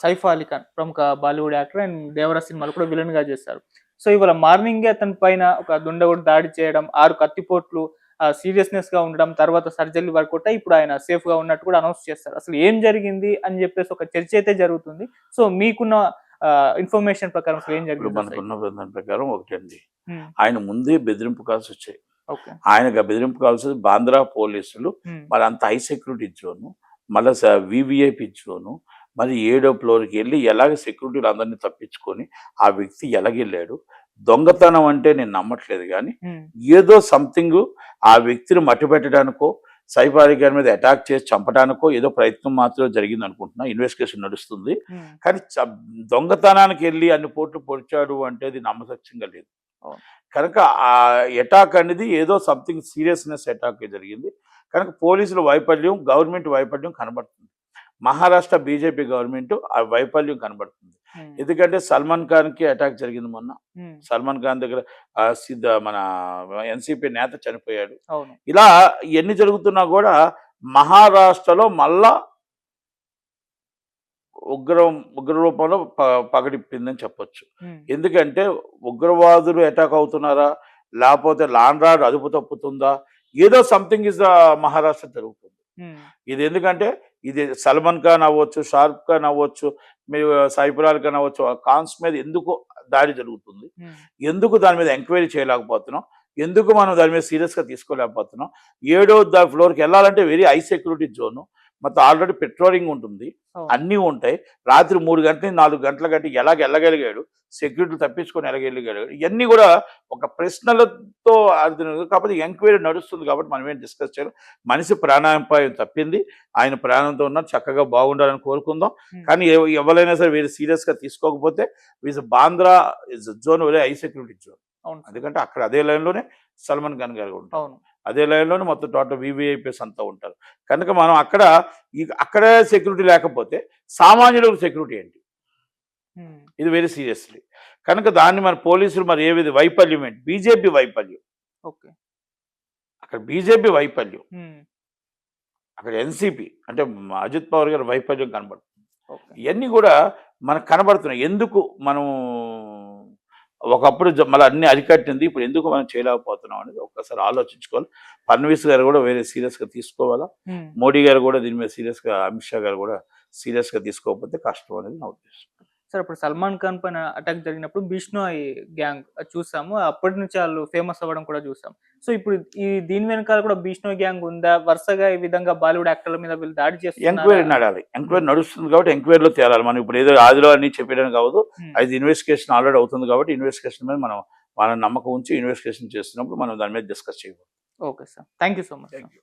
సైఫ్ అలీ ఖాన్ ప్రముఖ Bollywood actor and Devara సినిమాలో కూడా విలన్ గా చేశారు. సో ఇవాళ మార్నింగే అతని పైన ఒక దుండగుడు దాడి చేయడం, 6 కత్తిపోట్లు, సీరియస్‌నెస్ గా ఉండడం, తర్వాత సర్జరీ వర్కౌట్ అయ్యి ఇప్పుడు ఆయన సేఫ్ గా ఉన్నట్టు కూడా అనౌన్స్ చేస్తారు. అసలు ఏం జరిగింది అని చెప్పేసి ఒక చర్చ అయితే జరుగుతుంది. సో మీకున్న ఇన్ఫర్మేషన్ ప్రకారం అసలు ఏం ఇప్పుడు జరిగింది మనకున్న దాని ప్రకారం ఒకటండి, హ్మ్. ఆయన ముందే బెదిరింపు కాల్స్ వచ్చాయి. ఓకే. ఆయనకు ఆ బెదిరింపు కాల్స్ బాంద్రా పోలీసులు, హ్మ్. మరి అంత హై సెక్యూరిటీ జోను, మళ్ళీ వివిఐపి జోను, మరి 7వ ఫ్లోర్‌కి వెళ్ళి ఎలాగ సెక్యూరిటీలు అందరినీ తప్పించుకొని ఆ వ్యక్తి ఎలాగెళ్ళాడు. దొంగతనం అంటే నేను నమ్మట్లేదు కానీ హ్మ్. ఏదో సంథింగ్ ఆ వ్యక్తిని మట్టిపెట్టడానికో, సైఫ్ అలీ ఖాన్ మీద అటాక్ చేసి చంపడానికో ఏదో ప్రయత్నం మాత్రం జరిగింది అనుకుంటున్నా. ఇన్వెస్టిగేషన్ నడుస్తుంది. హ్మ్. కానీ దొంగతనానికి వెళ్ళి అన్ని పోట్లు పొడిచాడు అంటే అది నమ్మసక్యంగా లేదు. అవును. కనుక ఆ అటాక్ అనేది ఏదో సంథింగ్ సీరియస్‌నెస్ అటాక్ జరిగింది. కనుక పోలీసుల వైఫల్యం, గవర్నమెంట్ వైఫల్యం కనబడుతుంది. మహారాష్ట్ర బీజేపీ గవర్నమెంట్ ఆ వైఫల్యం కనబడుతుంది. హ్మ్. ఎందుకంటే సల్మాన్ ఖాన్‌కి అటాక్ జరిగింది మొన్న. హ్మ్. సల్మాన్ ఖాన్ దగ్గర మన ఎన్‌సీపీ నేత చనిపోయాడు. అవును. ఇలా ఎన్ని జరుగుతున్నా కూడా మహారాష్ట్రలో మళ్ళా ఉగ్ర రూపంలో పగడిప్పిందని చెప్పొచ్చు. హ్మ్. ఎందుకంటే ఉగ్రవాదులు అటాక్ అవుతున్నారా? లేపోతే లా అండ్ ఆర్డర్ అదుపు తప్పుతుందా? ఏదో సంథింగ్ ఇస్ మహారాష్ట్ర జరుగుతుంది. హ్మ్. ఇది ఎందుకంటే ఇది సల్మాన్ ఖాన్ అవ్వచ్చు, షారుఖ్ ఖాన్ అవ్వచ్చు, మీరు సైఫ్ అలీ ఖాన్ అవ్వచ్చు, ఆ ఖాన్స్ మీద ఎందుకు దాడి జరుగుతుంది? హ్మ్. ఎందుకు దాని మీద ఎంక్వైరీ చేయలేకపోతున్నాం? ఎందుకు మనం దాని మీద సీరియస్‌గా తీసుకోలేకపోతున్నాం? 7వ ఫ్లోర్‌కి వెళ్ళాలంటే వెరీ హై సెక్యూరిటీ జోను. మొత్తం ఆల్రెడీ పెట్రోలింగ్ ఉంటుంది. అవును. అన్నీ ఉంటాయి. రాత్రి 3 గంటల నుంచి 4 గంటల గంట ఎలాగ వెళ్ళగలిగాడు? సెక్యూరిటీ తప్పించుకొని ఎలాగెళ్ళగలిగాడు? ఇయన్నీ కూడా ఒక ప్రశ్నలతో అర్థం. కాకపోతే ఎంక్వైరీ నడుస్తుంది కాబట్టి మనం ఏం డిస్కస్ చేయలేం. మనిషి ప్రాణాపాయం తప్పింది. ఆయన ప్రాణంతో ఉన్నారు. చక్కగా బాగుండాలని కోరుకుందాం. హ్మ్. కానీ ఎవరైనా సరే వీరు సీరియస్‌గా తీసుకోకపోతే Bandra is zone very high security zone. అవును సార్. ఎందుకంటే అక్కడ అదే లైన్‌లోనే సల్మాన్ ఖాన్ గారు ఉంటారు. అవును. అదే లైన్‌లోనే మొత్తం టోటల్ వీవీఐపీస్ అంతా ఉంటారు. కనుక మనం అక్కడే సెక్యూరిటీ లేకపోతే సామాన్యులకు సెక్యూరిటీ ఏంటి? హ్మ్. ఇది వెరీ సీరియస్‌లీ. కనుక దాన్ని మన పోలీసులు మరి వైఫల్యం ఏంటి? బీజేపీ వైఫల్యం. ఓకే. అక్కడ బీజేపీ వైఫల్యం. హ్మ్. అక్కడ ఎన్‌సీపీ అంటే అజిత్ పవార్ గారి వైఫల్యం కనబడుతుంది. ఓకే. ఇయన్నీ కూడా మనకు కనబడుతున్నాయి. ఎందుకు మనం ఒకప్పుడు మళ్ళీ అన్నీ అరికట్టింది. ఇప్పుడు ఎందుకు మనం చేయలేకపోతున్నాం అనేది ఒక్కసారి ఆలోచించుకోవాలి. ఫడ్నవీస్ గారు కూడా వేరే సీరియస్‌గా తీసుకోవాలా? హ్మ్. మోడీ గారు కూడా దీని మీద సీరియస్‌గా, అమిత్ షా గారు కూడా సీరియస్‌గా తీసుకోకపోతే కష్టం అనేది నా ఉద్దేశం. సార్ ఇప్పుడు 'సల్మాన్ ఖాన్' పైన అటాక్ జరిగినప్పుడు 'బిష్నోయ్ గ్యాంగ్' అది చూసాము. అప్పటి నుంచి ఆళ్ళు ఫేమస్ అవ్వడం కూడా చూసాం. సో ఇప్పుడు దీని వెనకాల కూడా 'బిష్నోయ్ గ్యాంగ్' ఉందా? వరుసగా ఈ విధంగా బాలీవుడ్ యాక్టర్ల మీద వీళ్ళు దాడి చేస్తున్నారా? ఎంక్వైరీ నడాలి. ఎంక్వైరీ హ్మ్. నడుస్తుంది కాబట్టి ఎంక్వైరీలో తేలాలి. మనం ఇప్పుడు ఏదో ఆదిలో అన్ని చెప్పేయడానికి అవ్వదు. హ్మ్. అది ఇన్వెస్టిగేషన్ ఆల్రెడీ అవుతుంది కాబట్టి ఇన్వెస్టిగేషన్ మీద మనం నమ్మకం ఉంచి ఇన్వెస్టిగేషన్ చేస్తున్నప్పుడు మనం దాని మీద డిస్కస్ చేయకూడదు. Okay sir. Thank you so much sir. Thank you.